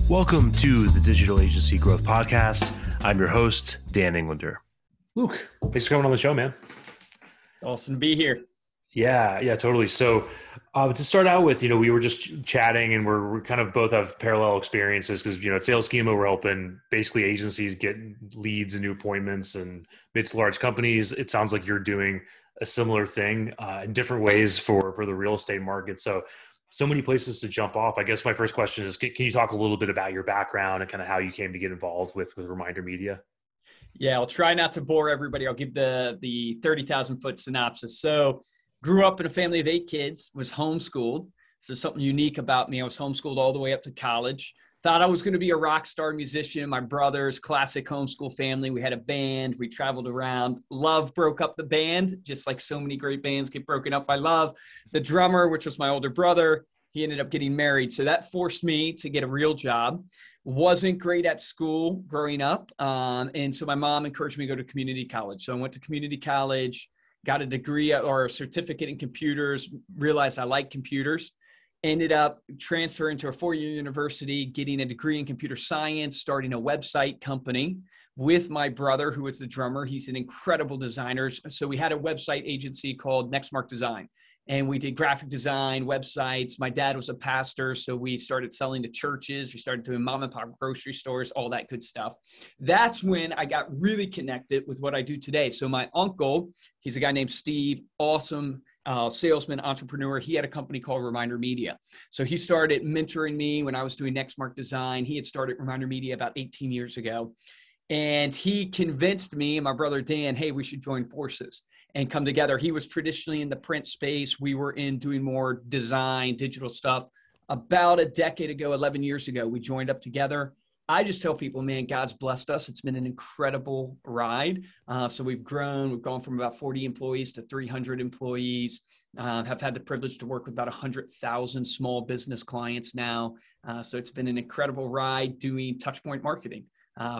Welcome to the Digital Agency Growth Podcast. I'm your host, Dan Englander. Luke, thanks for coming on the show, man. It's awesome to be here. Yeah, totally. So to start out with, we were just chatting and we're kind of both have parallel experiences because, at Sales Schema, we're helping basically agencies get leads and new appointments and mid to large companies. It sounds like you're doing a similar thing in different ways for the real estate market. So many places to jump off. I guess my first question is, can you talk a little bit about your background and kind of how you came to get involved with Reminder Media? Yeah, I'll try not to bore everybody. I'll give the 30,000 foot synopsis. So grew up in a family of 8 kids, was homeschooled. So something unique about me. I was homeschooled all the way up to college. Thought I was going to be a rock star musician. My brother's classic homeschool family. We had a band. We traveled around. Love broke up the band, just like so many great bands get broken up by love. The drummer, which was my older brother, he ended up getting married. So that forced me to get a real job. Wasn't great at school growing up. And so my mom encouraged me to go to community college. So I went to community college, got a degree or a certificate in computers, realized I like computers. Ended up transferring to a 4-year university, getting a degree in computer science, starting a website company with my brother, who was the drummer. He's an incredible designer. So we had a website agency called Nextmark Design, and we did graphic design, websites. My dad was a pastor, so we started selling to churches. We started doing mom and pop grocery stores, all that good stuff. That's when I got really connected with what I do today. So my uncle, he's a guy named Steve, awesome salesman, entrepreneur. He had a company called Reminder Media. So he started mentoring me when I was doing Nextmark Design. He had started Reminder Media about 18 years ago. And he convinced me and my brother Dan, hey, we should join forces and come together. He was traditionally in the print space. We were in doing more design, digital stuff. About a decade ago, 11 years ago, we joined up together. I just tell people, man, God's blessed us. It's been an incredible ride. So we've grown. We've gone from about 40 employees to 300 employees. Have had the privilege to work with about 100,000 small business clients now. So it's been an incredible ride doing Touchpoint marketing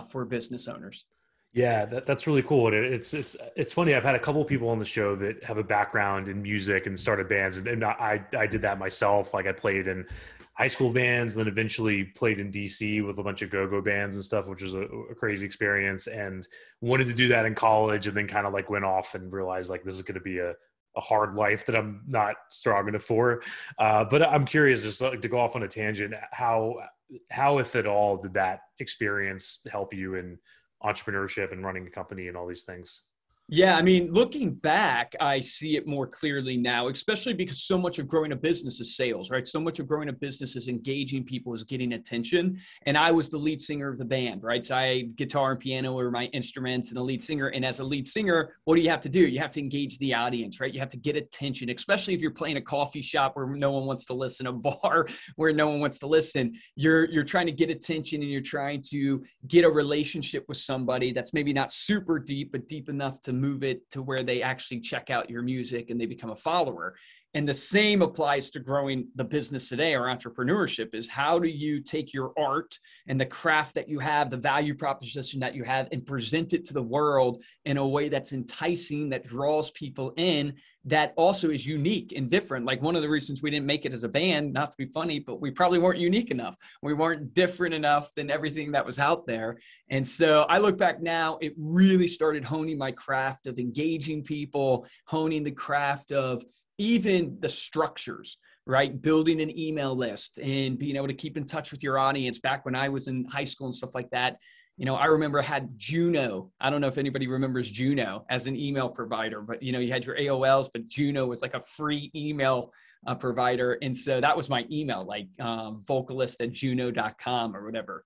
for business owners. Yeah, that's really cool. And it's funny. I've had a couple of people on the show that have a background in music and started bands, and I did that myself. Like I played in high school bands, then eventually played in DC with a bunch of go-go bands and stuff, which was a crazy experience, and wanted to do that in college, and then kind of like went off and realized like this is going to be a hard life that I'm not strong enough for. But I'm curious, just like to go off on a tangent, how if at all did that experience help you in entrepreneurship and running a company and all these things? Yeah, I mean, looking back, I see it more clearly now, especially because so much of growing a business is sales, right? So much of growing a business is engaging people, is getting attention. And I was the lead singer of the band, right? So guitar and piano were my instruments and a lead singer. And as a lead singer, what do you have to do? You have to engage the audience, right? You have to get attention, especially if you're playing a coffee shop where no one wants to listen, a bar where no one wants to listen. You're trying to get attention and you're trying to get a relationship with somebody that's maybe not super deep, but deep enough to move it to where they actually check out your music and they become a follower. And the same applies to growing the business today or entrepreneurship is how do you take your art and the craft that you have, the value proposition that you have, and present it to the world in a way that's enticing, that draws people in, that also is unique and different. Like one of the reasons we didn't make it as a band, not to be funny, but we probably weren't unique enough. We weren't different enough than everything that was out there. And so I look back now, it really started honing my craft of engaging people, honing the craft of even the structures, right? Building an email list and being able to keep in touch with your audience. Back when I was in high school and stuff like that, I remember I had Juno. I don't know if anybody remembers Juno as an email provider, but you had your AOLs, but Juno was like a free email provider. And so that was my email, like vocalist@juno.com or whatever.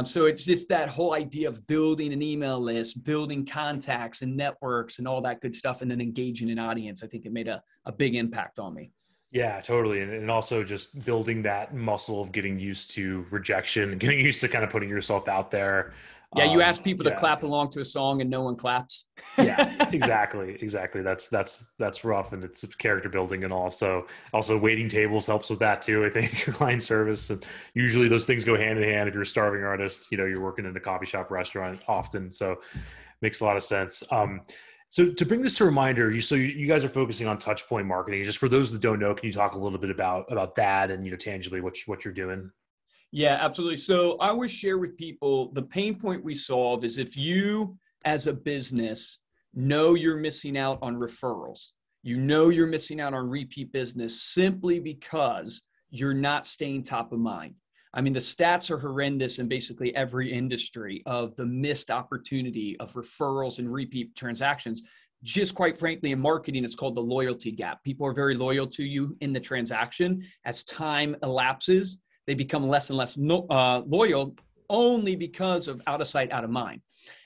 So it's just that whole idea of building an email list, building contacts and networks and all that good stuff, and then engaging an audience. I think it made a big impact on me. Yeah, totally. And also just building that muscle of getting used to rejection, getting used to kind of putting yourself out there. Yeah, you ask people to clap along to a song and no one claps. Yeah, exactly. That's rough, and it's character building, and also waiting tables helps with that too. I think client service, and usually those things go hand in hand. If you're a starving artist, you're working in a coffee shop, restaurant often, so makes a lot of sense. So to bring this to reminder, you guys are focusing on Touchpoint marketing. Just for those that don't know, can you talk a little bit about that and tangibly what you're doing? Yeah, absolutely. So I always share with people the pain point we solve is if you as a business know you're missing out on referrals, you know you're missing out on repeat business simply because you're not staying top of mind. I mean, the stats are horrendous in basically every industry of the missed opportunity of referrals and repeat transactions. Just quite frankly, in marketing, it's called the loyalty gap. People are very loyal to you in the transaction. As time elapses, they become less and less loyal only because of out of sight, out of mind.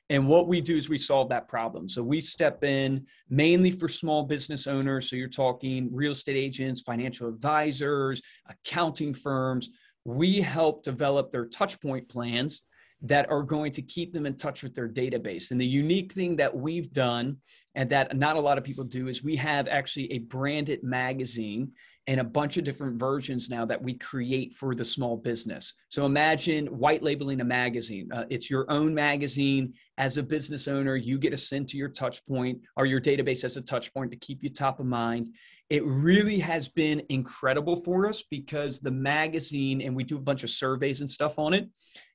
And what we do is we solve that problem. So we step in mainly for small business owners. So you're talking real estate agents, financial advisors, accounting firms. We help develop their Touchpoint plans that are going to keep them in touch with their database. And the unique thing that we've done and that not a lot of people do is we have actually a branded magazine and a bunch of different versions now that we create for the small business. So imagine white labeling a magazine. It's your own magazine. As a business owner, you get a send to your Touchpoint or your database as a Touchpoint to keep you top of mind. It really has been incredible for us because the magazine, and we do a bunch of surveys and stuff on it,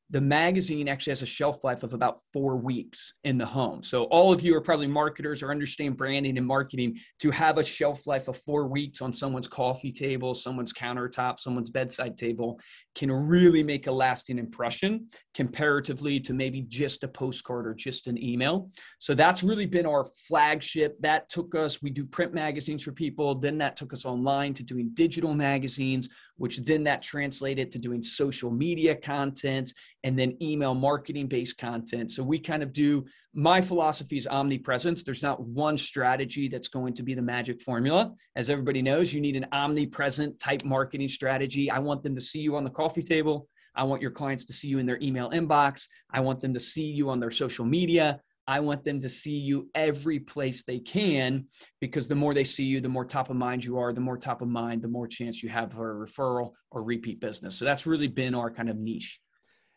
the magazine actually has a shelf life of about 4 weeks in the home. So all of you are probably marketers or understand branding and marketing. To have a shelf life of 4 weeks on someone's coffee table, someone's countertop, someone's bedside table can really make a lasting impression comparatively to maybe just a postcard or just an email. So that's really been our flagship. That took us, we do print magazines for people. Then that took us online to doing digital magazines, which then that translated to doing social media content and then email marketing based content. So we kind of do, my philosophy is omnipresence. There's not one strategy that's going to be the magic formula. As everybody knows, you need an omnipresent type marketing strategy. I want them to see you on the coffee table. I want your clients to see you in their email inbox. I want them to see you on their social media. I want them to see you every place they can, because the more they see you, the more top of mind you are, the more top of mind, the more chance you have for a referral or repeat business. So that's really been our kind of niche.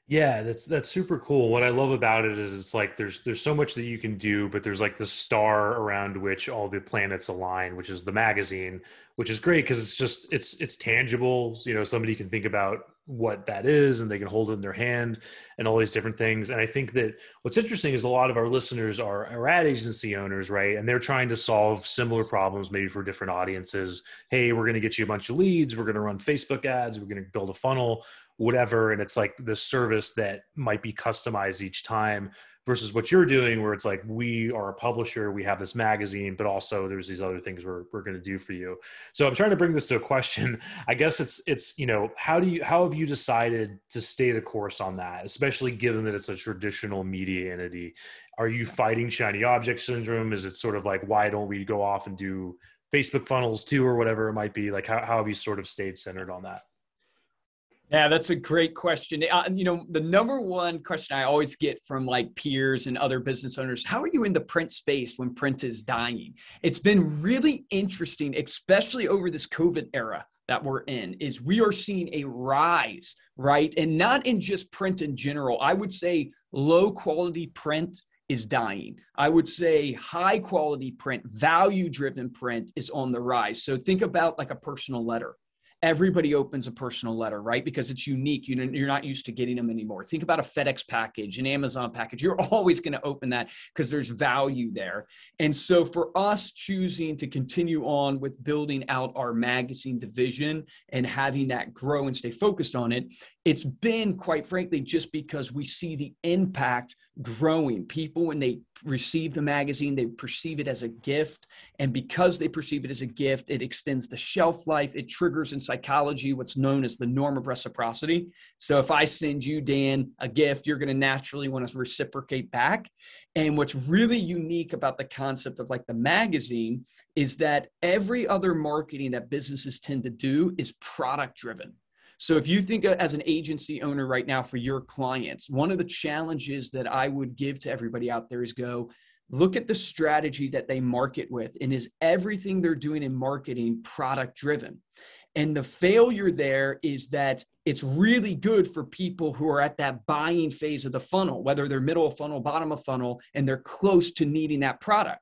Yeah, that's super cool. What I love about it is it's like there's so much that you can do, but there's like the star around which all the planets align, which is the magazine, which is great because it's just it's tangible. You know, somebody can think about what that is and they can hold it in their hand and all these different things. And I think that what's interesting is a lot of our listeners are ad agency owners, right? And they're trying to solve similar problems, maybe for different audiences. Hey, we're going to get you a bunch of leads. We're going to run Facebook ads. We're going to build a funnel, whatever. And it's like the service that might be customized each time versus what you're doing, where it's like, we are a publisher, we have this magazine, but also there's these other things we're going to do for you. So I'm trying to bring this to a question. I guess it's, you know, how have you decided to stay the course on that, especially given that it's a traditional media entity? Are you fighting shiny object syndrome? Is it sort of like, why don't we go off and do Facebook funnels too, or whatever it might be? Like, how have you sort of stayed centered on that? Yeah, that's a great question. You know, the number one question I always get from like peers and other business owners, how are you in the print space when print is dying? It's been really interesting, especially over this COVID era that we're in, is we are seeing a rise, right? And not in just print in general. I would say low quality print is dying. I would say high quality print, value driven print is on the rise. So think about like a personal letter. Everybody opens a personal letter, right? Because it's unique. You're not used to getting them anymore. Think about a FedEx package, an Amazon package. You're always going to open that because there's value there. And so for us choosing to continue on with building out our magazine division and having that grow and stay focused on it, it's been, quite frankly, just because we see the impact growing. People, when they receive the magazine, they perceive it as a gift. And because they perceive it as a gift, it extends the shelf life. It triggers in psychology what's known as the norm of reciprocity. So if I send you, Dan, a gift, you're going to naturally want to reciprocate back. And what's really unique about the concept of like the magazine is that every other marketing that businesses tend to do is product driven. So if you think as an agency owner right now for your clients, one of the challenges that I would give to everybody out there is go look at the strategy that they market with, and is everything they're doing in marketing product driven? And the failure there is that it's really good for people who are at that buying phase of the funnel, whether they're middle of funnel, bottom of funnel, and they're close to needing that product.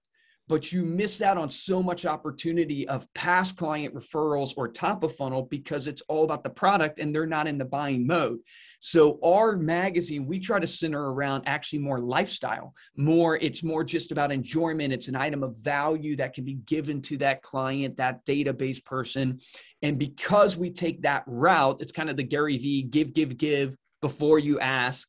but you miss out on so much opportunity of past client referrals or top of funnel because it's all about the product and they're not in the buying mode. So our magazine, we try to center around actually more lifestyle, it's more just about enjoyment. It's an item of value that can be given to that client, that database person. And because we take that route, it's kind of the Gary V, give before you ask.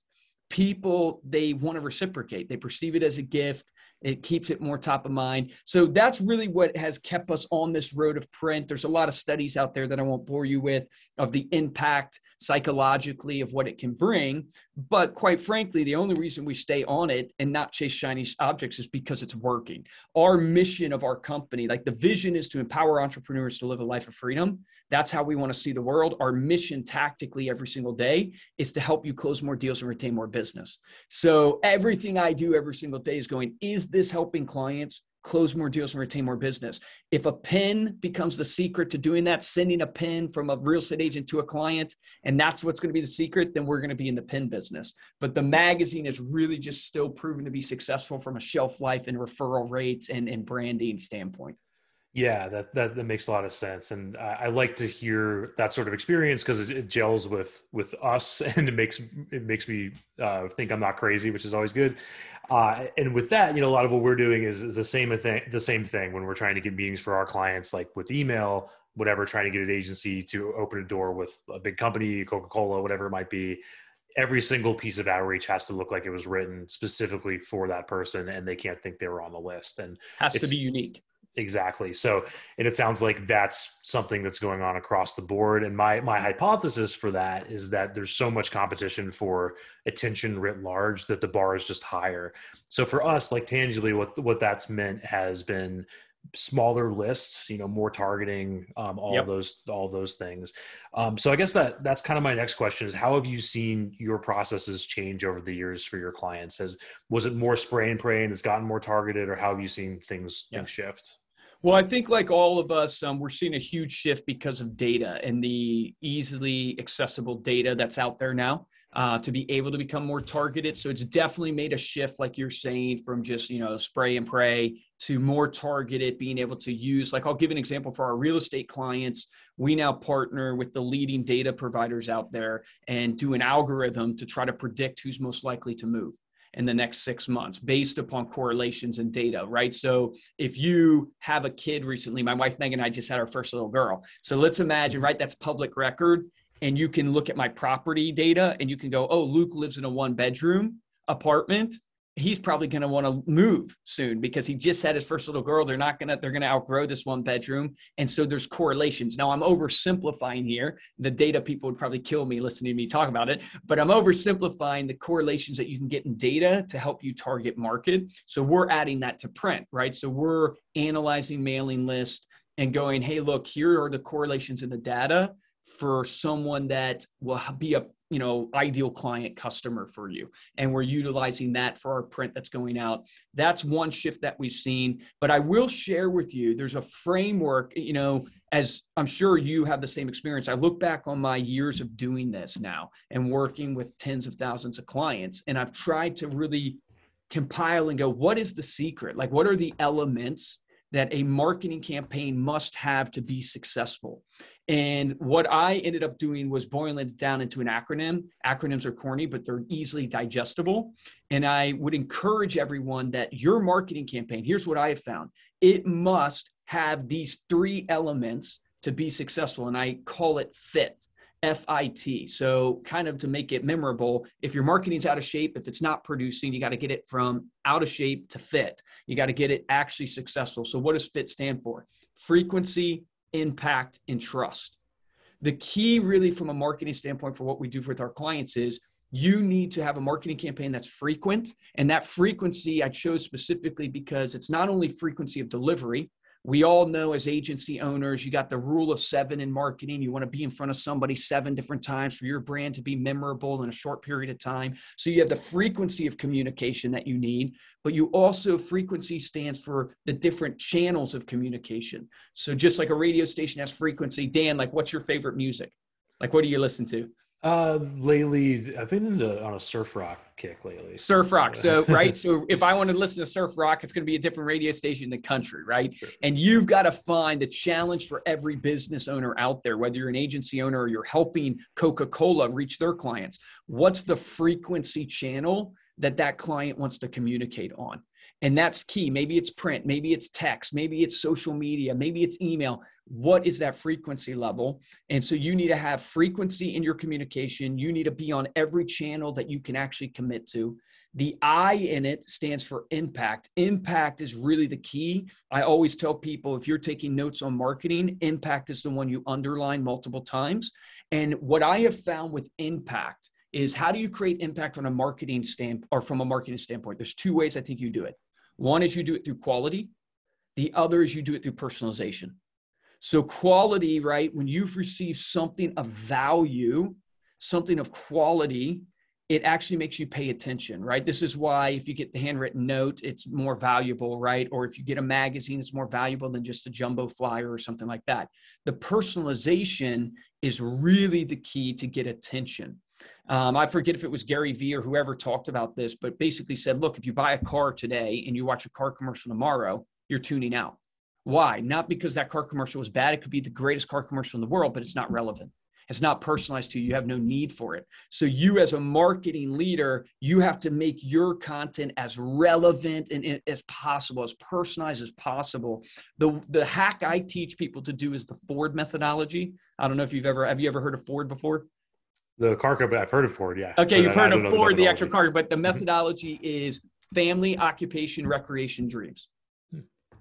People, they want to reciprocate. They perceive it as a gift. It keeps it more top of mind. So that's really what has kept us on this road of print. There's a lot of studies out there that I won't bore you with of the impact psychologically of what it can bring. But quite frankly, the only reason we stay on it and not chase shiny objects is because it's working. Our mission of our company, like the vision is to empower entrepreneurs to live a life of freedom. That's how we want to see the world. Our mission tactically every single day is to help you close more deals and retain more business. So everything I do every single day is going, is this helping clients close more deals and retain more business? If a pin becomes the secret to doing that, sending a pin from a real estate agent to a client, and that's what's going to be the secret, then we're going to be in the pin business. But the magazine is really just still proven to be successful from a shelf life and referral rates and branding standpoint. Yeah, that makes a lot of sense. And I like to hear that sort of experience because it gels with us and it makes me think I'm not crazy, which is always good. And with that, a lot of what we're doing is the same thing when we're trying to get meetings for our clients, like with email, whatever, trying to get an agency to open a door with a big company, Coca-Cola, whatever it might be. Every single piece of outreach has to look like it was written specifically for that person and they can't think they were on the list. And has to be unique. Exactly. So, and it sounds like that's something that's going on across the board. And my hypothesis for that is that there's so much competition for attention writ large that the bar is just higher. So for us, like tangibly, what that's meant has been smaller lists, more targeting, all those things. So I guess that's kind of my next question is, how have you seen your processes change over the years for your clients? Was it more spray and pray and it's gotten more targeted, or how have you seen things shift? Well, I think like all of us, we're seeing a huge shift because of data and the easily accessible data that's out there now to be able to become more targeted. So it's definitely made a shift, like you're saying, from just, spray and pray to more targeted, being able to use, like I'll give an example for our real estate clients. We now partner with the leading data providers out there and do an algorithm to try to predict who's most likely to move in the next 6 months based upon correlations and data, right? So if you have a kid recently, my wife, Megan, and I just had our first little girl. So let's imagine, right? That's public record. And you can look at my property data and you can go, oh, Luke lives in a 1-bedroom apartment. He's probably going to want to move soon because he just had his first little girl. They're going to outgrow this 1-bedroom. And so there's correlations. Now I'm oversimplifying here. The data people would probably kill me listening to me talk about it, but I'm oversimplifying the correlations that you can get in data to help you target market. So we're adding that to print, right? So we're analyzing mailing lists and going, hey, look, here are the correlations in the data for someone that will be a ideal client customer for you. And we're utilizing that for our print that's going out. That's one shift that we've seen. But I will share with you, there's a framework, as I'm sure you have the same experience. I look back on my years of doing this now and working with tens of thousands of clients. And I've tried to really compile and go, what is the secret? Like, what are the elements that a marketing campaign must have to be successful? And what I ended up doing was boiling it down into an acronym. Acronyms are corny, but they're easily digestible. And I would encourage everyone that your marketing campaign, here's what I have found. It must have these 3 elements to be successful. And I call it FIT. FIT. So kind of to make it memorable, if your marketing's out of shape, if it's not producing, you got to get it from out of shape to fit. You got to get it actually successful. So what does FIT stand for? Frequency, impact, and trust. The key really from a marketing standpoint for what we do with our clients is you need to have a marketing campaign that's frequent. And that frequency I chose specifically because it's not only frequency of delivery. We all know as agency owners, you got the rule of 7 in marketing. You want to be in front of somebody 7 different times for your brand to be memorable in a short period of time. So you have the frequency of communication that you need, but you also, frequency stands for the different channels of communication. So just like a radio station has frequency, Dan, like what's your favorite music? Like, what do you listen to? Lately, I've been on a surf rock kick lately. Surf rock. So, right. So if I want to listen to surf rock, it's going to be a different radio station in the country, right? Sure. And you've got to find the challenge for every business owner out there, whether you're an agency owner or you're helping Coca-Cola reach their clients. What's the frequency channel that client wants to communicate on? And that's key. Maybe it's print, maybe it's text, maybe it's social media, maybe it's email. What is that frequency level? And so you need to have frequency in your communication. You need to be on every channel that you can actually commit to. The I in it stands for impact. Impact is really the key. I always tell people, if you're taking notes on marketing, impact is the one you underline multiple times. And what I have found with impact is, how do you create impact on a marketing or from a marketing standpoint? There's two ways I think you do it. One is you do it through quality. The other is you do it through personalization. So quality, right? When you've received something of value, something of quality, it actually makes you pay attention, right? This is why if you get the handwritten note, it's more valuable, right? Or if you get a magazine, it's more valuable than just a jumbo flyer or something like that. The personalization is really the key to get attention. I forget if it was Gary Vee or whoever talked about this, but basically said, look, if you buy a car today and you watch a car commercial tomorrow, you're tuning out. Why? Not because that car commercial was bad. It could be the greatest car commercial in the world, but it's not relevant. It's not personalized to you. You have no need for it. So you, as a marketing leader, you have to make your content as relevant and as possible, as personalized as possible. The hack I teach people to do is the Ford methodology. I don't know if have you ever heard of Ford before? The car company, I've heard of Ford, yeah. Okay, you've heard of Ford, the actual car, but the methodology is family, occupation, recreation, dreams.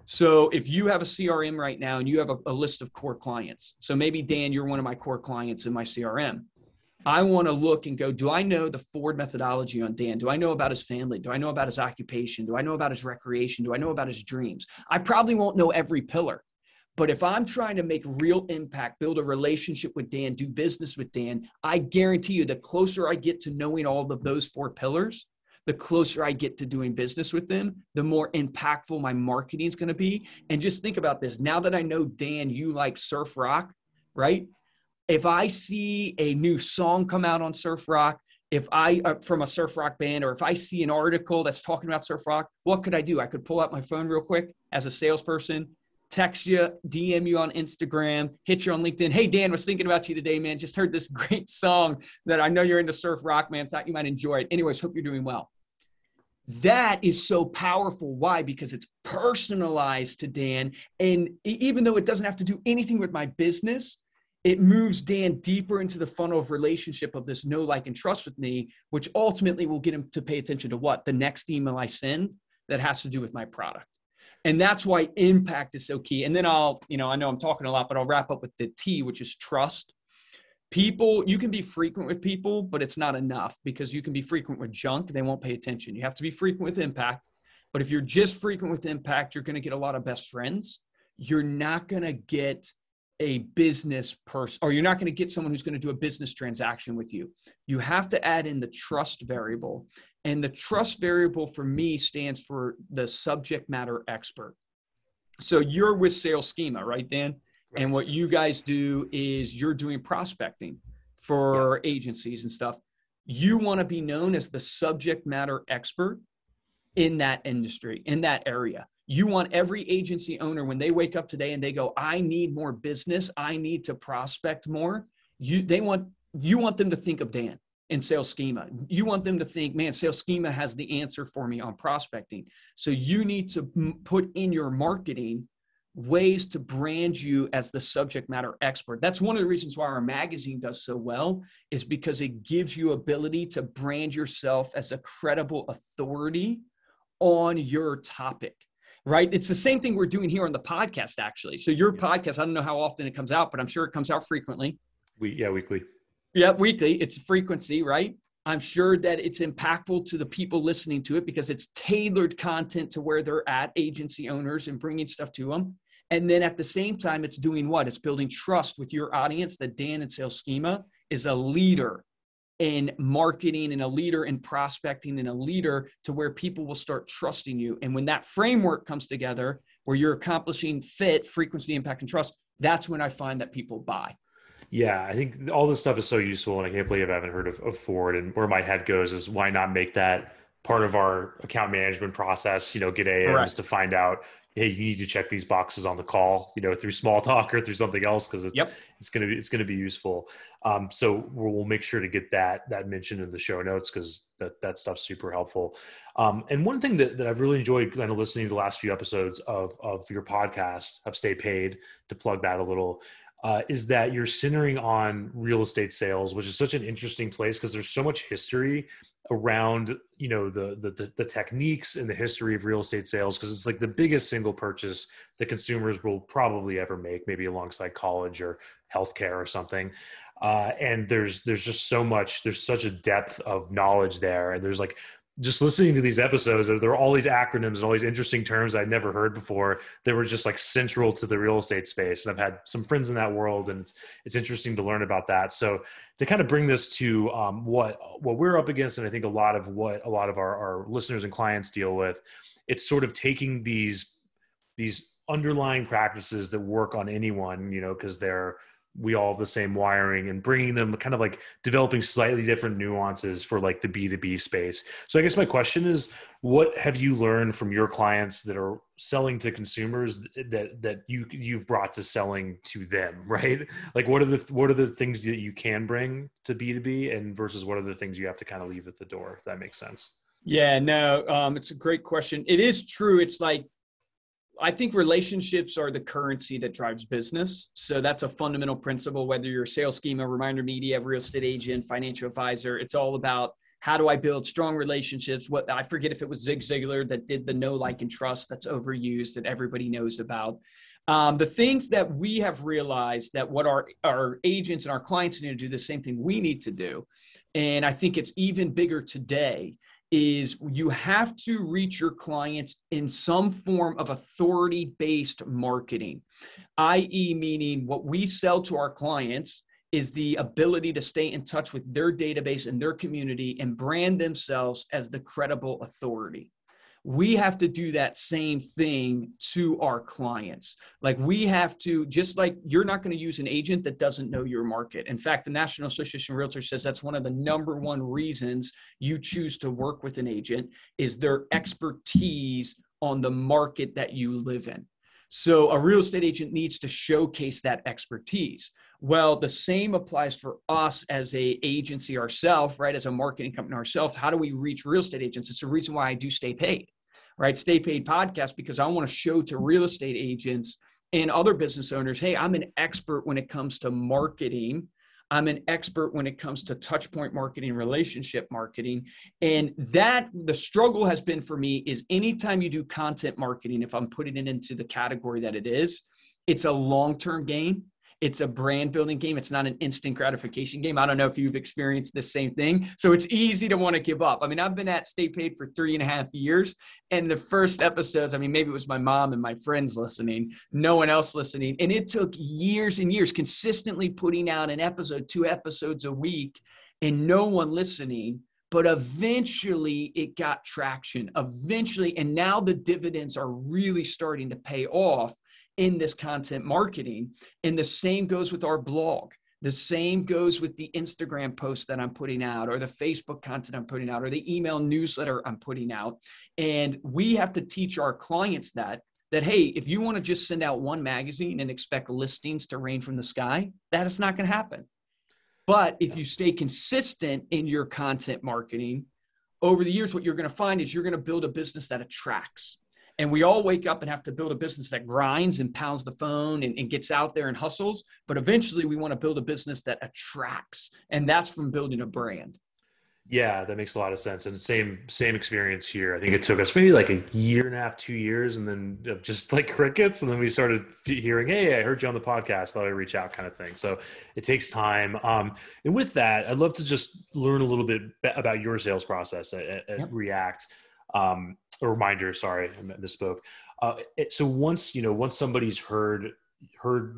So if you have a CRM right now and you have a list of core clients, so maybe Dan, you're one of my core clients in my CRM. I want to look and go, do I know the Ford methodology on Dan? Do I know about his family? Do I know about his occupation? Do I know about his recreation? Do I know about his dreams? I probably won't know every pillar. But if I'm trying to make real impact, build a relationship with Dan, do business with Dan, I guarantee you the closer I get to knowing all of those 4 pillars, the closer I get to doing business with them, the more impactful my marketing is going to be. And just think about this. Now that I know, Dan, you like surf rock, right? If I see a new song come out on surf rock, if I, from a surf rock band, or if I see an article that's talking about surf rock, what could I do? I could pull out my phone real quick as a salesperson, text you, DM you on Instagram, hit you on LinkedIn. Hey, Dan, was thinking about you today, man. Just heard this great song that I know you're into surf rock, man. Thought you might enjoy it. Anyways, hope you're doing well. That is so powerful. Why? Because it's personalized to Dan. And even though it doesn't have to do anything with my business, it moves Dan deeper into the funnel of relationship of this know, like, and trust with me, which ultimately will get him to pay attention to what? The next email I send that has to do with my product. And that's why impact is so key. And then I know I'm talking a lot, but I'll wrap up with the T, which is trust. People, you can be frequent with people, but it's not enough, because you can be frequent with junk. They won't pay attention. You have to be frequent with impact. But if you're just frequent with impact, you're going to get a lot of best friends. You're not going to get a business person, or you're not going to get someone who's going to do a business transaction with you. You have to add in the trust variable. And the trust variable for me stands for the subject matter expert. So you're with Sales Schema, right, Dan? Right. And what you guys do is you're doing prospecting for agencies and stuff. You want to be known as the subject matter expert in that industry, in that area. You want every agency owner, when they wake up today and they go, I need more business, I need to prospect more, you want them to think of Dan in Sales Schema. You want them to think, man, Sales Schema has the answer for me on prospecting. So you need to put in your marketing ways to brand you as the subject matter expert. That's one of the reasons why our magazine does so well, is because it gives you ability to brand yourself as a credible authority on your topic, right? It's the same thing we're doing here on the podcast, actually. So your podcast, I don't know how often it comes out, but I'm sure it comes out frequently. Weekly. Yeah, weekly. It's frequency, right? I'm sure that it's impactful to the people listening to it because it's tailored content to where they're at, agency owners, and bringing stuff to them. And then at the same time, it's doing what? It's building trust with your audience that Dan in Sales Schema is a leader in marketing and a leader in prospecting and a leader to where people will start trusting you. And when that framework comes together, where you're accomplishing fit, frequency, impact, and trust, that's when I find that people buy. Yeah, I think all this stuff is so useful, and I can't believe I haven't heard of Ford. And where my head goes is, why not make that part of our account management process? Get AMs Correct. to find out, hey, you need to check these boxes on the call, through small talk or through something else, because Yep. it's gonna be useful. So we'll make sure to get that mentioned in the show notes, because that stuff's super helpful. And one thing that I've really enjoyed kind of listening to the last few episodes of your podcast, of Stay Paid, to plug that a little, is that you're centering on real estate sales, which is such an interesting place, because there's so much history around the techniques and the history of real estate sales, because it's like the biggest single purchase that consumers will probably ever make, maybe alongside college or healthcare or something. And there's just so much, there's such a depth of knowledge there, and there's like, just listening to these episodes, there are all these acronyms and all these interesting terms I'd never heard before that were just like central to the real estate space. And I've had some friends in that world, and it's interesting to learn about that. So to kind of bring this to what we're up against, and I think a lot of our listeners and clients deal with, it's sort of taking these underlying practices that work on anyone, because we all have the same wiring, and bringing them, kind of like developing slightly different nuances for like the B2B space. So I guess my question is, what have you learned from your clients that are selling to consumers that you've brought to selling to them, right? Like, what are the things that you can bring to B2B, and versus what are the things you have to kind of leave at the door, if that makes sense? Yeah, no, it's a great question. It is true. It's like, I think relationships are the currency that drives business. So that's a fundamental principle, whether you're a sales schema, reminder media, real estate agent, financial advisor. It's all about, how do I build strong relationships? I forget if it was Zig Ziglar that did the know, like, and trust, that's overused, that everybody knows about. The things that we have realized that what our agents and our clients need to do, the same thing we need to do. And I think it's even bigger today, is you have to reach your clients in some form of authority-based marketing, i.e. meaning what we sell to our clients is the ability to stay in touch with their database and their community and brand themselves as the credible authority. We have to do that same thing to our clients. Like, we have to, just like you're not going to use an agent that doesn't know your market. In fact, the National Association of Realtors says that's one of the number one reasons you choose to work with an agent, is their expertise on the market that you live in. So a real estate agent needs to showcase that expertise. Well, the same applies for us as a agency ourselves, right? As a marketing company ourselves, how do we reach real estate agents? It's the reason why I do Stay Paid, right? Stay Paid podcast, because I want to show to real estate agents and other business owners, hey, I'm an expert when it comes to marketing. I'm an expert when it comes to touchpoint marketing, relationship marketing. And that the struggle has been for me is, anytime you do content marketing, if I'm putting it into the category that it is, it's a long-term game. It's a brand building game. It's not an instant gratification game. I don't know if you've experienced the same thing. So it's easy to want to give up. I mean, I've been at Stay Paid for 3.5 years. And the first episodes, I mean, maybe it was my mom and my friends listening, no one else listening. And it took years and years consistently putting out an episode, 2 episodes a week, and no one listening. But eventually it got traction. Eventually, and now the dividends are really starting to pay off in this content marketing. And the same goes with our blog. The same goes with the Instagram posts that I'm putting out, or the Facebook content I'm putting out, or the email newsletter I'm putting out. And we have to teach our clients that, hey, if you want to just send out one magazine and expect listings to rain from the sky, that is not going to happen. But if you stay consistent in your content marketing over the years, what you're going to find is you're going to build a business that attracts. And we all wake up and have to build a business that grinds and pounds the phone and gets out there and hustles. But eventually we want to build a business that attracts. And that's from building a brand. Yeah, that makes a lot of sense. And same experience here. I think it took us maybe like 1.5 years, 2 years, and then just like crickets. And then we started hearing, hey, I heard you on the podcast, thought I'd reach out, kind of thing. So it takes time. And with that, I'd love to just learn a little bit about your sales process at Yep. React. A reminder, sorry, I misspoke. So once somebody's heard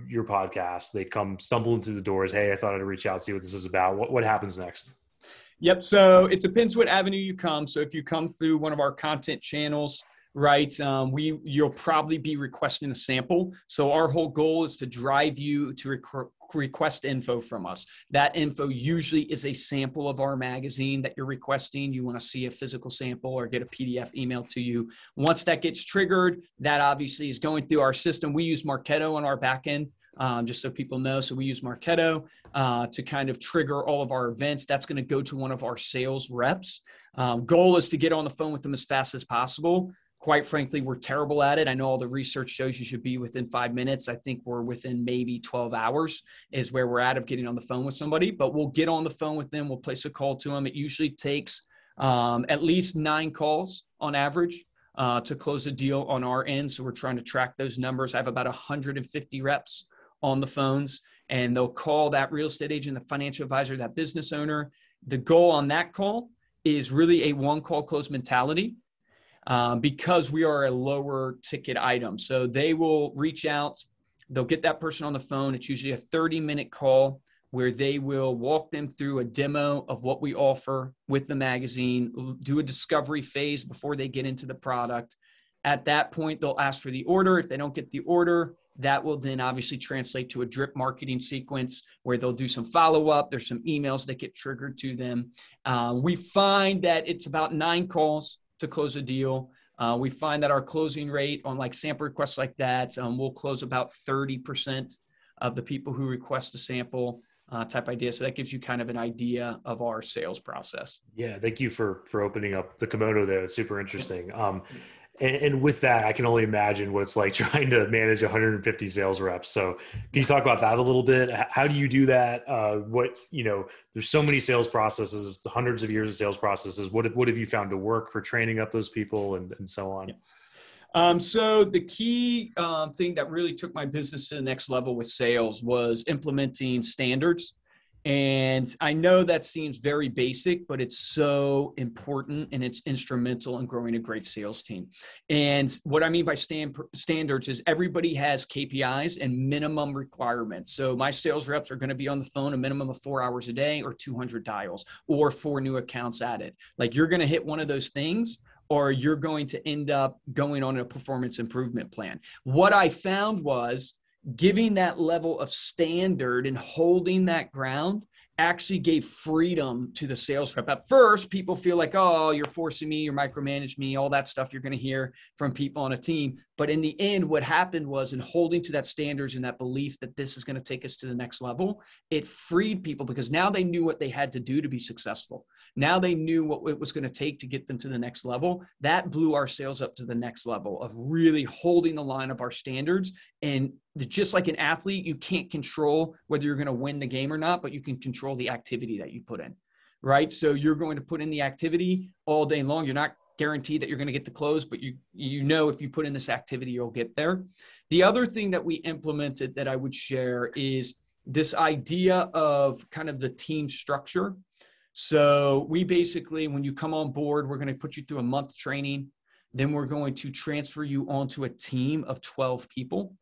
your podcast, they come stumbling through the doors. Hey, I thought I'd reach out, see what this is about. What happens next? Yep. So it depends what avenue you come. So if you come through one of our content channels, right, you'll probably be requesting a sample. So our whole goal is to drive you to request info from us. That info usually is a sample of our magazine that you're requesting. You want to see a physical sample or get a PDF emailed to you. Once that gets triggered, that obviously is going through our system. We use Marketo on our back end, just so people know. So we use Marketo to kind of trigger all of our events. That's going to go to one of our sales reps. Goal is to get on the phone with them as fast as possible. Quite frankly, we're terrible at it. I know all the research shows you should be within 5 minutes. I think we're within maybe 12 hours is where we're at of getting on the phone with somebody, but we'll get on the phone with them. We'll place a call to them. It usually takes at least 9 calls on average to close a deal on our end. So we're trying to track those numbers. I have about 150 reps on the phones, and they'll call that real estate agent, the financial advisor, that business owner. The goal on that call is really a one-call close mentality. Because we are a lower ticket item. So they will reach out, they'll get that person on the phone. It's usually a 30-minute call where they will walk them through a demo of what we offer with the magazine, do a discovery phase before they get into the product. At that point, they'll ask for the order. If they don't get the order, that will then obviously translate to a drip marketing sequence where they'll do some follow-up. There's some emails that get triggered to them. We find that it's about 9 calls to close a deal. We find that our closing rate on like sample requests like that, we'll close about 30% of the people who request a sample type idea. So that gives you kind of an idea of our sales process. Yeah. Thank you for opening up the kimono there. It's super interesting. And with that, I can only imagine what it's like trying to manage 150 sales reps. So can you talk about that a little bit? How do you do that? There's so many sales processes, hundreds of years of sales processes. What have you found to work for training up those people and so on? Yeah. So the key thing that really took my business to the next level with sales was implementing standards. And I know that seems very basic, but it's so important and it's instrumental in growing a great sales team. And what I mean by standards is everybody has KPIs and minimum requirements. So my sales reps are going to be on the phone a minimum of 4 hours a day or 200 dials or 4 new accounts added. Like you're going to hit one of those things, or you're going to end up going on a performance improvement plan. What I found was giving that level of standard and holding that ground actually gave freedom to the sales rep. At first, people feel like, oh, you're forcing me, you're micromanaging me, all that stuff you're going to hear from people on a team. But in the end, what happened was in holding to that standards and that belief that this is going to take us to the next level, it freed people because now they knew what they had to do to be successful. Now they knew what it was going to take to get them to the next level. That blew our sales up to the next level of really holding the line of our standards. And just like an athlete, you can't control whether you're going to win the game or not, but you can control the activity that you put in, right? So you're going to put in the activity all day long. You're not guaranteed that you're going to get the close, but you know if you put in this activity, you'll get there. The other thing that we implemented that I would share is this idea of kind of the team structure. So we basically, when you come on board, we're going to put you through a month training. Then we're going to transfer you onto a team of 12 people.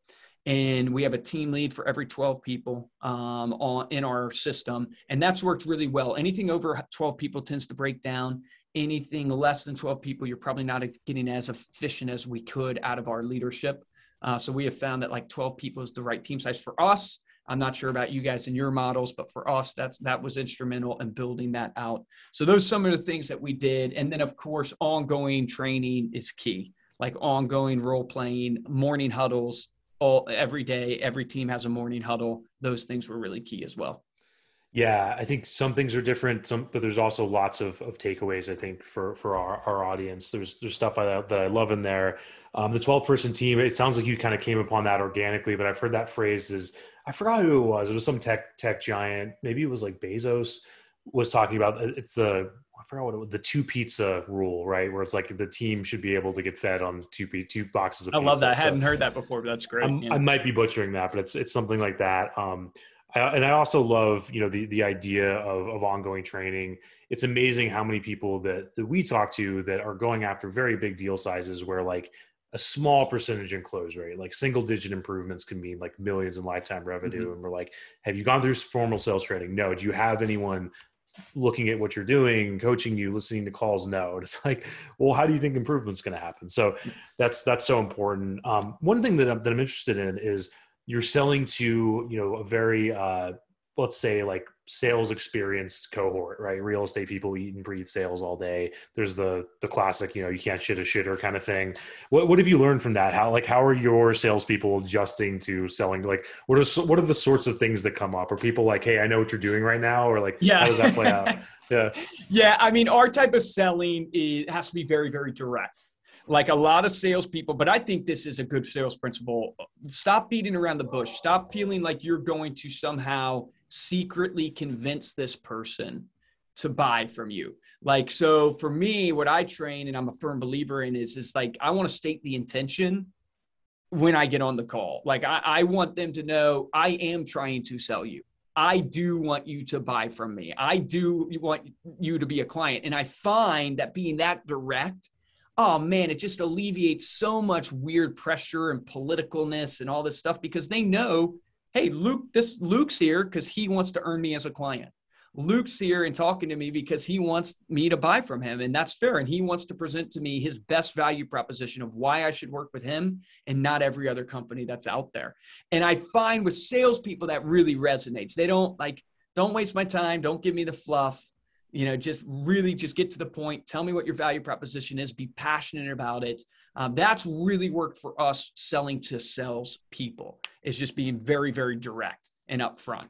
And we have a team lead for every 12 people in our system. And that's worked really well. Anything over 12 people tends to break down. Anything less than 12 people, you're probably not getting as efficient as we could out of our leadership. So we have found that like 12 people is the right team size for us. I'm not sure about you guys and your models, but for us, that was instrumental in building that out. So those are some of the things that we did. And then of course, ongoing training is key, like ongoing role playing, morning huddles, every day. Every team has a morning huddle. Those things were really key as well. Yeah, I think some things are different, but there's also lots of takeaways, I think, for our audience. There's stuff that I love in there. The 12-person team, it sounds like you kind of came upon that organically, but I've heard that phrase I forgot who it was. It was some tech giant. Maybe it was like Bezos was talking about I forgot what it was, the 2 pizza rule, right? Where it's like the team should be able to get fed on two boxes of pizza. I love that. I hadn't heard that before, but that's great. I might be butchering that, but it's something like that. And I also love, the idea of ongoing training. It's amazing how many people that we talk to that are going after very big deal sizes where like a small percentage in close rate, like single digit improvements can mean like millions in lifetime revenue. Mm-hmm. And we're like, have you gone through formal sales training? No. Do you have anyone looking at what you're doing, coaching you, listening to calls? No. And it's like, well, how do you think improvement's going to happen? So that's so important. One thing that I'm interested in is you're selling to, a very, let's say like sales experienced cohort, right? Real estate people eat and breathe sales all day. There's the classic, you can't shit a shitter kind of thing. What have you learned from that? How are your salespeople adjusting to selling? Like, what are the sorts of things that come up? Are people like, hey, I know what you're doing right now? Or like, Yeah. how does that play out? Yeah. Yeah. I mean, our type of selling has to be very, very direct. Like a lot of salespeople, but I think this is a good sales principle. Stop beating around the bush. Stop feeling like you're going to somehow secretly convince this person to buy from you. Like, so for me, what I train and I'm a firm believer in is like, I want to state the intention when I get on the call. Like I want them to know I am trying to sell you. I do want you to buy from me. I do want you to be a client. And I find that being that direct, oh man, it just alleviates so much weird pressure and politicalness and all this stuff because they know, hey, Luke's here because he wants to earn me as a client. Luke's here and talking to me because he wants me to buy from him. And that's fair. And he wants to present to me his best value proposition of why I should work with him and not every other company that's out there. And I find with salespeople that really resonates. They don't waste my time. Don't give me the fluff. Just really just get to the point. Tell me what your value proposition is. Be passionate about it. That's really worked for us selling to salespeople is just being very, very direct and upfront.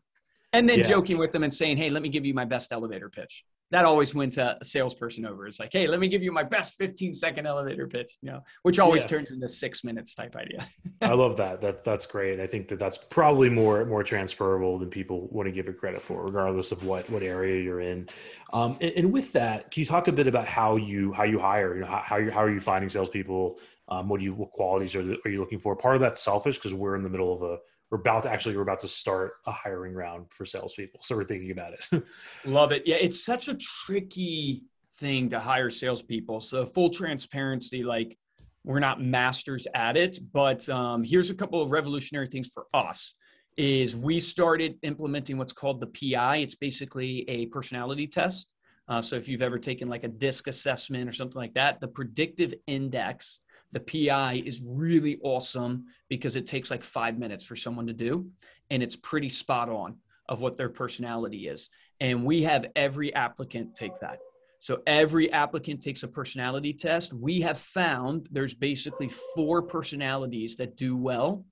And then joking with them and saying, hey, let me give you my best elevator pitch. That always wins a salesperson over. It's like, hey, let me give you my best 15-second elevator pitch, which always turns into 6 minutes type idea. I love that. That's great. I think that's probably more transferable than people want to give it credit for, regardless of what area you're in. And with that, can you talk a bit about how you hire? How are you finding salespeople? What qualities are you looking for? Part of that's selfish because we're in the middle of we're about to start a hiring round for salespeople. So we're thinking about it. Love it. Yeah. It's such a tricky thing to hire salespeople. So full transparency, like we're not masters at it, but here's a couple of revolutionary things for us is we started implementing what's called the PI. It's basically a personality test. So if you've ever taken like a DISC assessment or something like that, the predictive index, the PI is really awesome because it takes like 5 minutes for someone to do. And it's pretty spot on of what their personality is. And we have every applicant take that. So every applicant takes a personality test. We have found there's basically 4 personalities that do well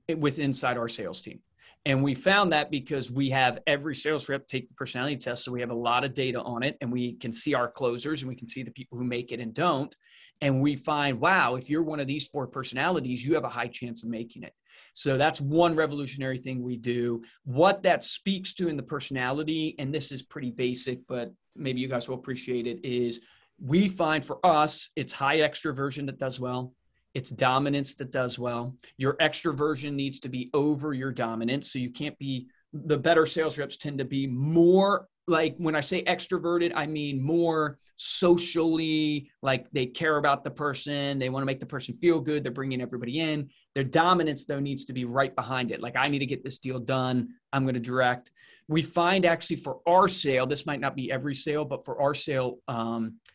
inside our sales team. And we found that because we have every sales rep take the personality test. So we have a lot of data on it and we can see our closers and we can see the people who make it and don't. And we find, wow, if you're one of these 4 personalities, you have a high chance of making it. So that's one revolutionary thing we do. What that speaks to in the personality, and this is pretty basic, but maybe you guys will appreciate it, is we find for us, it's high extroversion that does well. It's dominance that does well. Your extroversion needs to be over your dominance. So you can't be, the better sales reps tend to be more, like when I say extroverted, I mean more socially, like they care about the person. They want to make the person feel good. They're bringing everybody in. Their dominance though needs to be right behind it. Like I need to get this deal done. I'm going to direct. We find actually for our sale, this might not be every sale, but for our sale,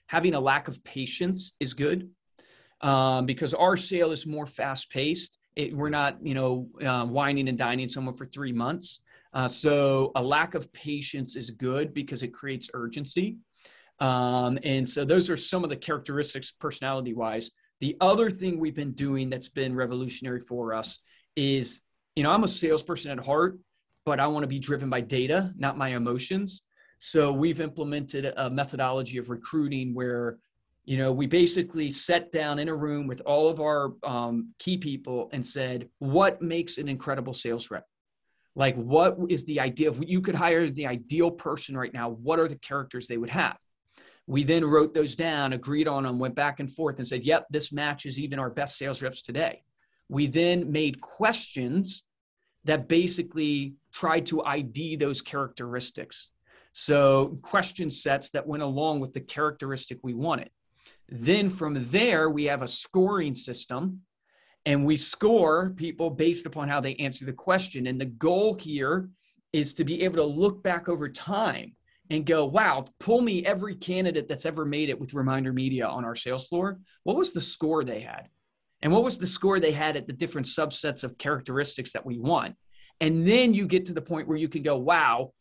having a lack of patience is good because our sale is more fast paced. We're not, whining and dining someone for 3 months. So a lack of patience is good because it creates urgency. And so those are some of the characteristics personality wise. The other thing we've been doing that's been revolutionary for us is, I'm a salesperson at heart, but I want to be driven by data, not my emotions. So we've implemented a methodology of recruiting where, we basically sat down in a room with all of our key people and said, what makes an incredible sales rep? Like, what is the idea of you could hire the ideal person right now? What are the characters they would have? We then wrote those down, agreed on them, went back and forth and said, yep, this matches even our best sales reps today. We then made questions that basically tried to ID those characteristics. So question sets that went along with the characteristic we wanted. Then from there, we have a scoring system and we score people based upon how they answer the question. And the goal here is to be able to look back over time and go, wow, pull me every candidate that's ever made it with Reminder Media on our sales floor. What was the score they had? And what was the score they had at the different subsets of characteristics that we want? And then you get to the point where you can go, wow,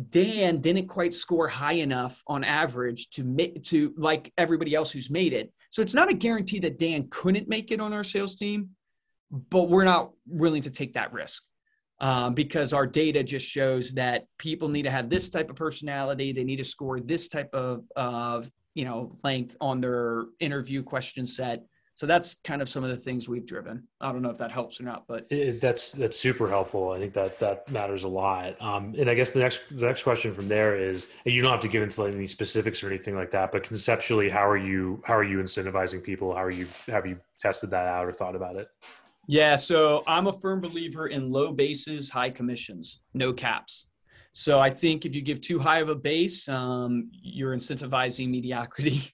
Dan didn't quite score high enough on average to like everybody else who's made it. So it's not a guarantee that Dan couldn't make it on our sales team, but we're not willing to take that risk because our data just shows that people need to have this type of personality. They need to score this type of length on their interview question set. So that's kind of some of the things we've driven. I don't know if that helps or not, but that's super helpful. I think that matters a lot. And I guess the next question from there is, and you don't have to give into any specifics or anything like that, but conceptually, how are you incentivizing people? Have you tested that out or thought about it? Yeah. So I'm a firm believer in low bases, high commissions, no caps. So I think if you give too high of a base, you're incentivizing mediocrity.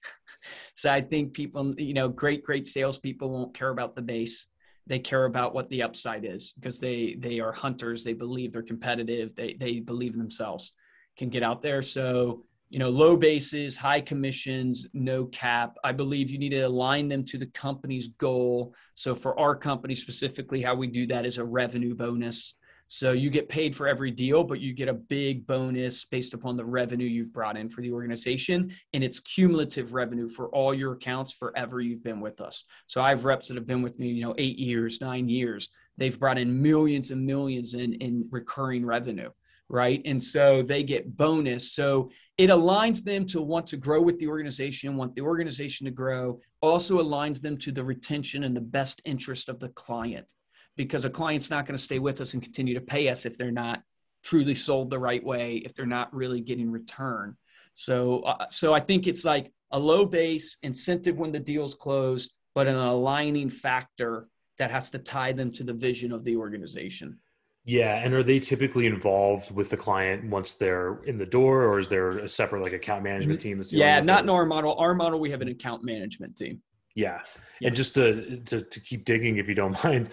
So I think people, great salespeople won't care about the base. They care about what the upside is because they are hunters. They believe they're competitive. They believe in themselves, can get out there. So, low bases, high commissions, no cap. I believe you need to align them to the company's goal. So for our company specifically, how we do that is a revenue bonus. So you get paid for every deal, but you get a big bonus based upon the revenue you've brought in for the organization. And it's cumulative revenue for all your accounts forever you've been with us. So I have reps that have been with me, 8 years, 9 years. They've brought in millions and millions in recurring revenue, right? And so they get bonus. So it aligns them to want to grow with the organization, want the organization to grow, also aligns them to the retention and the best interest of the client. Because a client's not going to stay with us and continue to pay us if they're not truly sold the right way, if they're not really getting return. So I think it's like a low base incentive when the deal's closed, but an aligning factor that has to tie them to the vision of the organization. Yeah. And are they typically involved with the client once they're in the door, or is there a separate account management team? Yeah, not in our model. Our model, we have an account management team. Yeah. And just to keep digging, if you don't mind,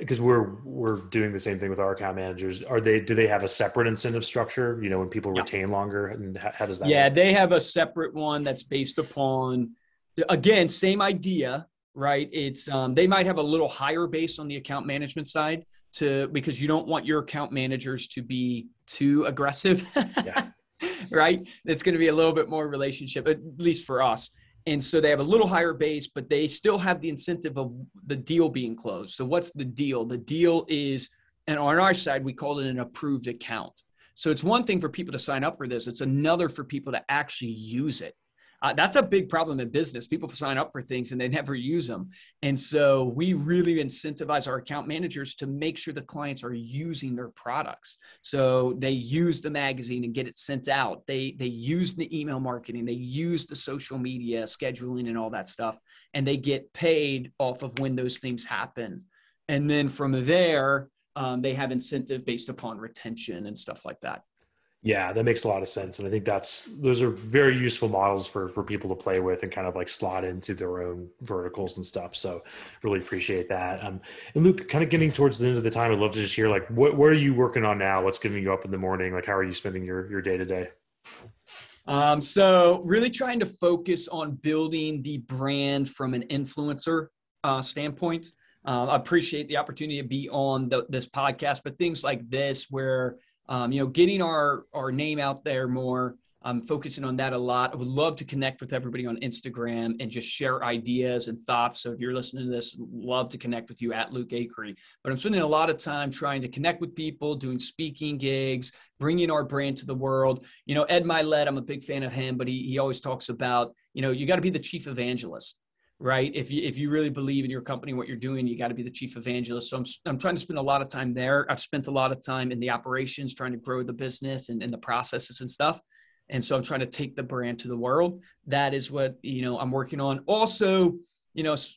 because we're doing the same thing with our account managers. Do they have a separate incentive structure, when people retain longer, and how does that work? They have a separate one that's based upon, again, same idea, right? It's, they might have a little higher base on the account management side because you don't want your account managers to be too aggressive, right? It's going to be a little bit more relationship, at least for us. And so they have a little higher base, but they still have the incentive of the deal being closed. So what's the deal? The deal is, and on our side, we call it an approved account. So it's one thing for people to sign up for this. It's another for people to actually use it. That's a big problem in business. People sign up for things and they never use them. And so we really incentivize our account managers to make sure the clients are using their products. So they use the magazine and get it sent out. They use the email marketing. They use the social media scheduling and all that stuff. And they get paid off of when those things happen. And then from there, they have incentive based upon retention and stuff like that. Yeah, that makes a lot of sense. And I think those are very useful models for people to play with and kind of slot into their own verticals and stuff. So really appreciate that. And Luke, kind of getting towards the end of the time, I'd love to just hear what are you working on now? What's getting you up in the morning? How are you spending your day to day? So really trying to focus on building the brand from an influencer standpoint. I appreciate the opportunity to be on this podcast, but things like this where getting our name out there more. I'm focusing on that a lot. I would love to connect with everybody on Instagram and just share ideas and thoughts. So if you're listening to this, love to connect with you at Luke Acree. But I'm spending a lot of time trying to connect with people, doing speaking gigs, bringing our brand to the world. Ed Milet, I'm a big fan of him, but he always talks about, you got to be the chief evangelist. Right? If you really believe in your company, what you're doing, you got to be the chief evangelist. So I'm trying to spend a lot of time there. I've spent a lot of time in the operations, trying to grow the business and the processes and stuff. And so I'm trying to take the brand to the world. That is what, I'm working on. Also,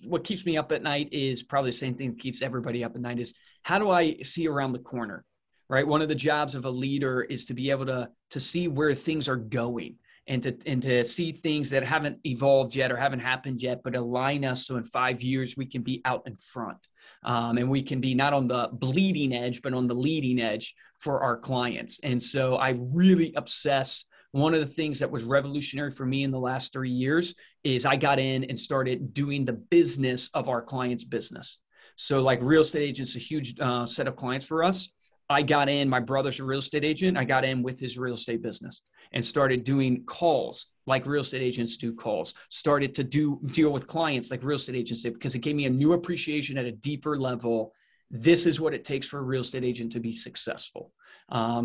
what keeps me up at night is probably the same thing that keeps everybody up at night is how do I see around the corner, right? One of the jobs of a leader is to be able to see where things are going. And to see things that haven't evolved yet or haven't happened yet, but align us so in 5 years we can be out in front. And we can be not on the bleeding edge, but on the leading edge for our clients. And so I really obsess one of the things that was revolutionary for me in the last 3 years is I got in and started doing the business of our client's business. So like real estate agents, a huge set of clients for us. I got in, my brother's a real estate agent. I got in with his real estate business and started doing calls like real estate agents do calls, started to deal with clients like real estate agents did, because it gave me a new appreciation at a deeper level. This is what it takes for a real estate agent to be successful.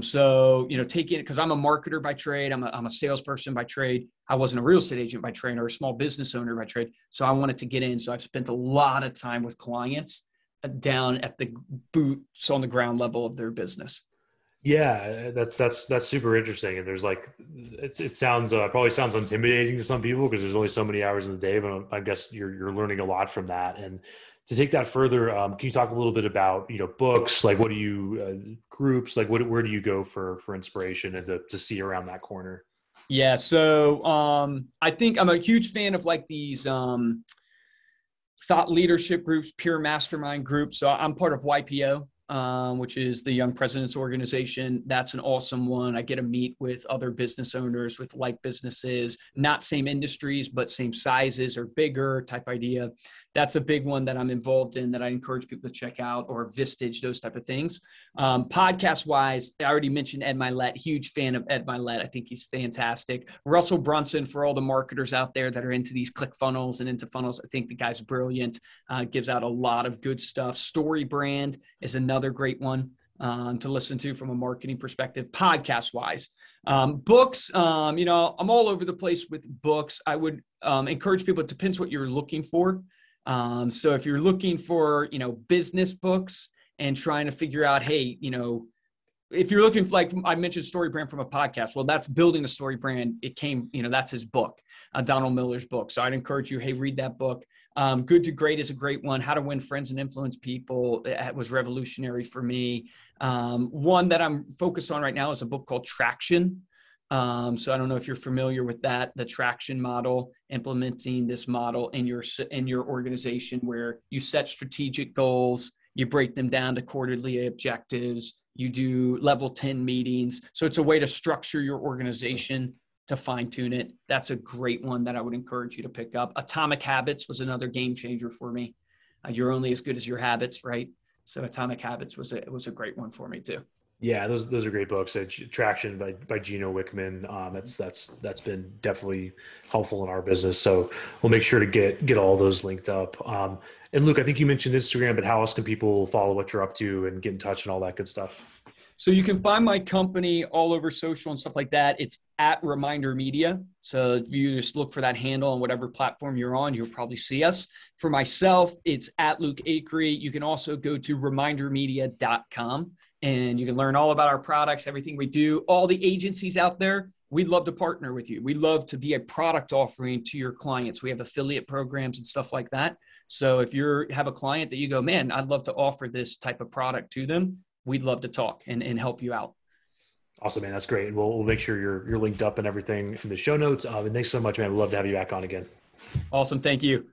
So, taking it, because I'm a marketer by trade, I'm a salesperson by trade. I wasn't a real estate agent by trade or a small business owner by trade. So I wanted to get in. So I've spent a lot of time with clients down at the boots on the ground level of their business. Yeah, that's super interesting. And there's like, it sounds probably sounds intimidating to some people because there's only so many hours in the day, but I guess you're learning a lot from that. And to take that further, can you talk a little bit about, books, like what do you, groups, like where do you go for inspiration and to see around that corner? Yeah. So I think I'm a huge fan of like these thought leadership groups, peer mastermind groups. So I'm part of YPO, which is the Young Presidents Organization. That's an awesome one. I get to meet with other business owners with like businesses, not same industries, but same sizes or bigger type idea. That's a big one that I'm involved in that I encourage people to check out, or Vistage, those type of things. Podcast wise, I already mentioned Ed Milet, huge fan of Ed Milet. I think he's fantastic. Russell Brunson, for all the marketers out there that are into these click funnels and into funnels, I think the guy's brilliant, gives out a lot of good stuff. Story Brand is another great one to listen to from a marketing perspective, podcast wise. Books, I'm all over the place with books. I would encourage people, it depends what you're looking for. So if you're looking for, business books and trying to figure out, hey, if you're looking for, like I mentioned, Story Brand from a podcast, well, that's building a story brand. It came, that's his book, Donald Miller's book. So I'd encourage you, hey, read that book. Good to Great is a great one. How to Win Friends and Influence People. It was revolutionary for me. One that I'm focused on right now is a book called Traction. So I don't know if you're familiar with that, the traction model, implementing this model in your organization where you set strategic goals, you break them down to quarterly objectives, you do level 10 meetings. So it's a way to structure your organization to fine tune it. That's a great one that I would encourage you to pick up. Atomic Habits was another game changer for me. You're only as good as your habits, right? So Atomic Habits was a great one for me too. Yeah, those are great books. Traction by Gino Wickman. That's been definitely helpful in our business. So we'll make sure to get all those linked up. And Luke, I think you mentioned Instagram, but how else can people follow what you're up to and get in touch and all that good stuff? So you can find my company all over social and stuff like that. It's at Reminder Media. So if you just look for that handle on whatever platform you're on, you'll probably see us. For myself, it's at Luke Acree. You can also go to remindermedia.com and you can learn all about our products, everything we do. All the agencies out there, we'd love to partner with you. We'd love to be a product offering to your clients. We have affiliate programs and stuff like that. So if you have a client that you go, man, I'd love to offer this type of product to them, we'd love to talk and help you out. Awesome, man. That's great. And we'll make sure you're linked up and everything in the show notes. And thanks so much, man. We'd love to have you back on again. Awesome. Thank you.